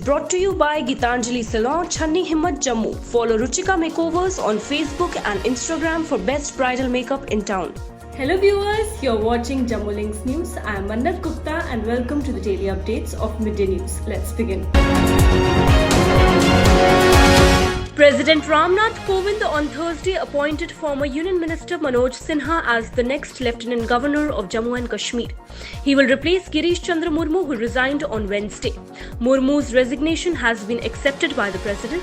brought to you by Gitanjali Salon, Channi Himmat, Jammu. Follow Ruchika Makeovers on Facebook and Instagram for best bridal makeup in town. Hello viewers, you're watching Jammu Links News. I am Mannat Gupta and welcome to the daily updates of Midday News. Let's begin. President Ramnath Kovind on Thursday appointed former Union Minister Manoj Sinha as the next Lieutenant Governor of Jammu and Kashmir. He will replace Girish Chandra Murmu, who resigned on Wednesday. Murmu's resignation has been accepted by the President.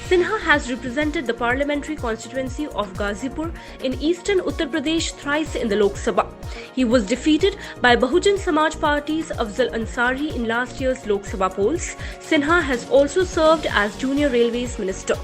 Sinha has represented the parliamentary constituency of Ghazipur in eastern Uttar Pradesh thrice in the Lok Sabha. He was defeated by Bahujan Samaj Party's Afzal Ansari in last year's Lok Sabha polls. Sinha has also served as Junior Railways Minister.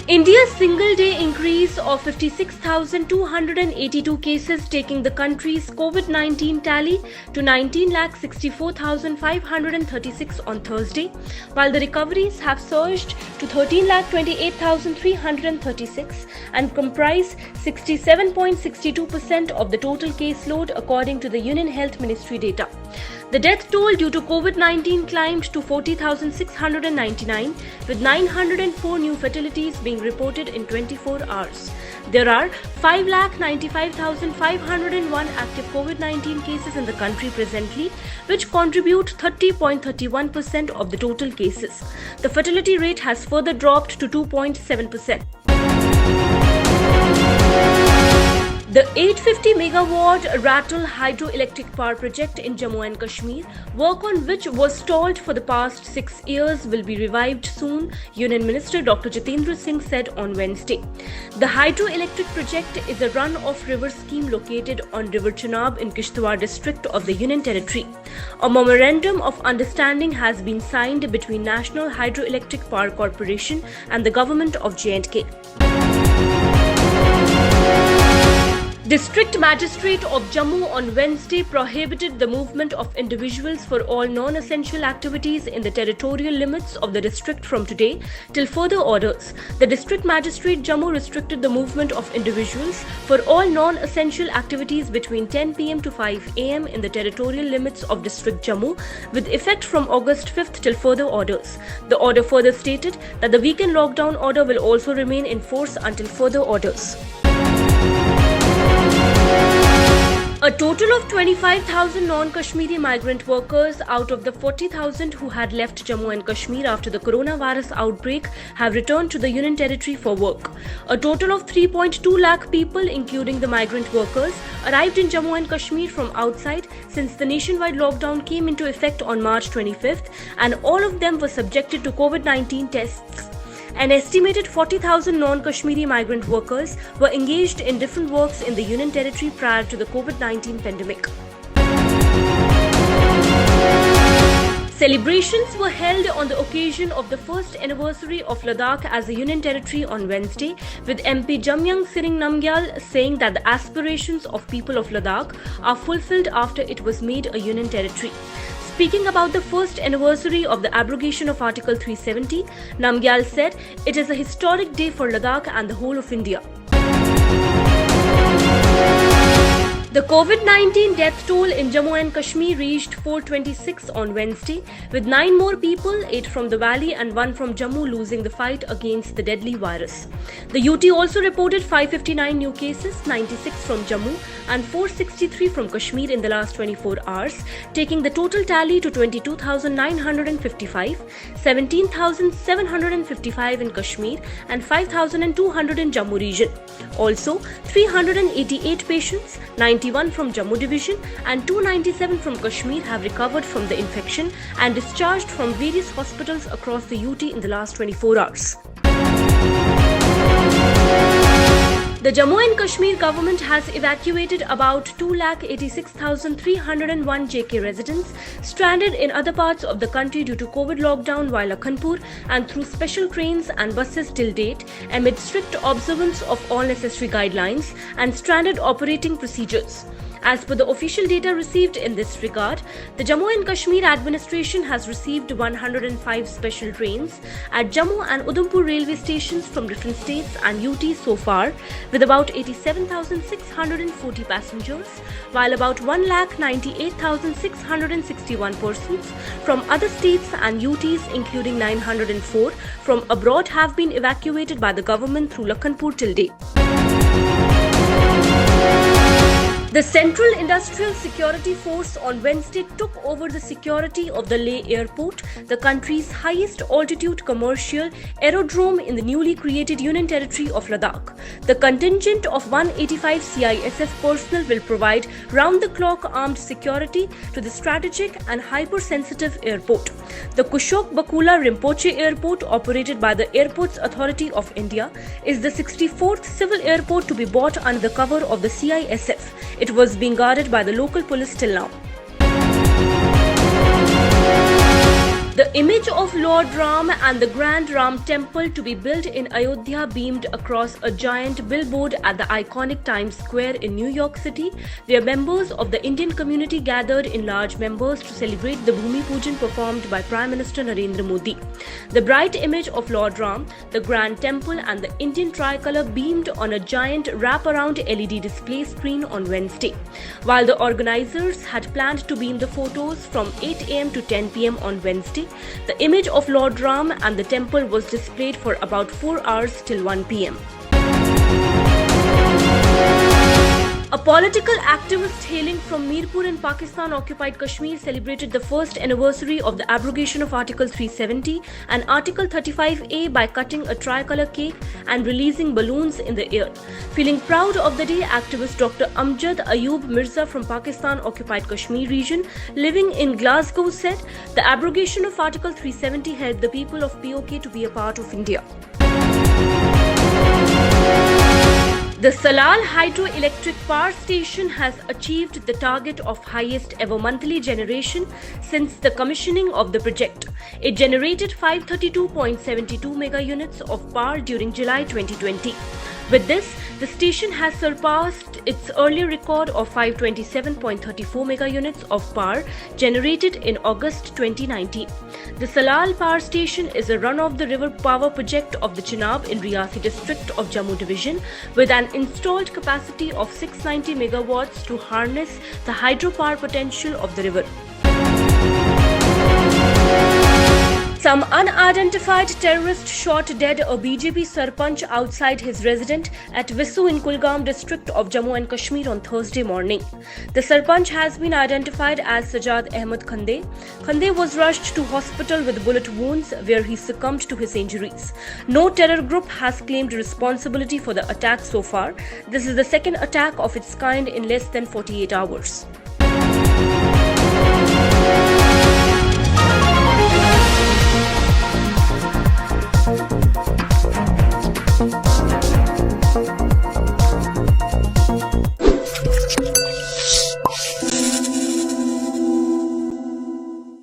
India's single-day increase of 56,282 cases, taking the country's COVID-19 tally to 19,64,536 on Thursday, while the recoveries have surged to 13,28,336 and comprise 67.62% of the total caseload according to the Union Health Ministry data. The death toll due to COVID-19 climbed to 40,699, with 904 new fatalities being reported in 24 hours. There are 5,95,501 active COVID-19 cases in the country presently, which contribute 30.31% of the total cases. The fatality rate has further dropped to 2.7%. The 850 megawatt Ratul hydroelectric power project in Jammu and Kashmir, work on which was stalled for the past 6 years, will be revived soon, Union Minister Dr. Jitendra Singh said on Wednesday. The hydroelectric project is a run-off river scheme located on River Chenab in Kishtwar district of the Union Territory. A memorandum of understanding has been signed between National Hydroelectric Power Corporation and the government of J&K. District Magistrate of Jammu on Wednesday prohibited the movement of individuals for all non-essential activities in the territorial limits of the district from today till further orders. The District Magistrate Jammu restricted the movement of individuals for all non-essential activities between 10 pm to 5 am in the territorial limits of District Jammu with effect from August 5th till further orders. The order further stated that the weekend lockdown order will also remain in force until further orders. A total of 25,000 non-Kashmiri migrant workers out of the 40,000 who had left Jammu and Kashmir after the coronavirus outbreak have returned to the Union Territory for work. A total of 3.2 lakh people, including the migrant workers, arrived in Jammu and Kashmir from outside since the nationwide lockdown came into effect on March 25th, and all of them were subjected to COVID-19 tests. An estimated 40,000 non-Kashmiri migrant workers were engaged in different works in the Union Territory prior to the COVID-19 pandemic. Celebrations were held on the occasion of the first anniversary of Ladakh as a Union Territory on Wednesday, with MP Jamyang Sering Namgyal saying that the aspirations of people of Ladakh are fulfilled after it was made a Union Territory. Speaking about the first anniversary of the abrogation of Article 370, Namgyal said, "It is a historic day for Ladakh and the whole of India." The COVID-19 death toll in Jammu and Kashmir reached 426 on Wednesday, with 9 more people, 8 from the valley and 1 from Jammu, losing the fight against the deadly virus. The UT also reported 559 new cases, 96 from Jammu and 463 from Kashmir in the last 24 hours, taking the total tally to 22,955, 17,755 in Kashmir and 5,200 in Jammu region. Also, 388 patients, 91 from Jammu division and 297 from Kashmir have recovered from the infection and discharged from various hospitals across the UT in the last 24 hours. The Jammu and Kashmir government has evacuated about 2,86,301 JK residents stranded in other parts of the country due to COVID lockdown via Lakhanpur and through special trains and buses till date, amid strict observance of all necessary guidelines and standard operating procedures. As per the official data received in this regard, the Jammu and Kashmir administration has received 105 special trains at Jammu and Udhampur railway stations from different states and UTs so far, with about 87,640 passengers, while about 1,98,661 persons from other states and UTs, including 904 from abroad, have been evacuated by the government through Lakhanpur till date. The Central Industrial Security Force on Wednesday took over the security of the Leh Airport, the country's highest altitude commercial aerodrome in the newly created Union Territory of Ladakh. The contingent of 185 CISF personnel will provide round-the-clock armed security to the strategic and hypersensitive airport. The Kushok Bakula Rinpoche Airport, operated by the Airports Authority of India, is the 64th civil airport to be bought under the cover of the CISF. It was being guarded by the local police till now. The image of Lord Ram and the Grand Ram Temple to be built in Ayodhya beamed across a giant billboard at the iconic Times Square in New York City, where members of the Indian community gathered in large numbers to celebrate the Bhumi Pujan performed by Prime Minister Narendra Modi. The bright image of Lord Ram, the Grand Temple and the Indian tricolour beamed on a giant wraparound LED display screen on Wednesday. While the organisers had planned to beam the photos from 8 am to 10 pm on Wednesday, the image of Lord Ram and the temple was displayed for about 4 hours till 1 pm. A political activist hailing from Mirpur in Pakistan-occupied Kashmir celebrated the first anniversary of the abrogation of Article 370 and Article 35A by cutting a tricolour cake and releasing balloons in the air. Feeling proud of the day, activist Dr. Amjad Ayub Mirza from Pakistan-occupied Kashmir region, living in Glasgow, said the abrogation of Article 370 helped the people of POK to be a part of India. The Salal Hydroelectric Power Station has achieved the target of highest ever monthly generation since the commissioning of the project. It generated 532.72 mega units of power during July 2020. With this, the station has surpassed its earlier record of 527.34 mega units of power generated in August 2019. The Salal Power Station is a run-of-the-river power project of the Chenab in Riyasi district of Jammu division, with an installed capacity of 690 megawatts to harness the hydropower potential of the river. Some unidentified terrorist shot dead a BJP Sarpanch outside his residence at Vissu in Kulgam district of Jammu and Kashmir on Thursday morning. The Sarpanch has been identified as Sajjad Ahmed Khande. Khande was rushed to hospital with bullet wounds where he succumbed to his injuries. No terror group has claimed responsibility for the attack so far. This is the second attack of its kind in less than 48 hours.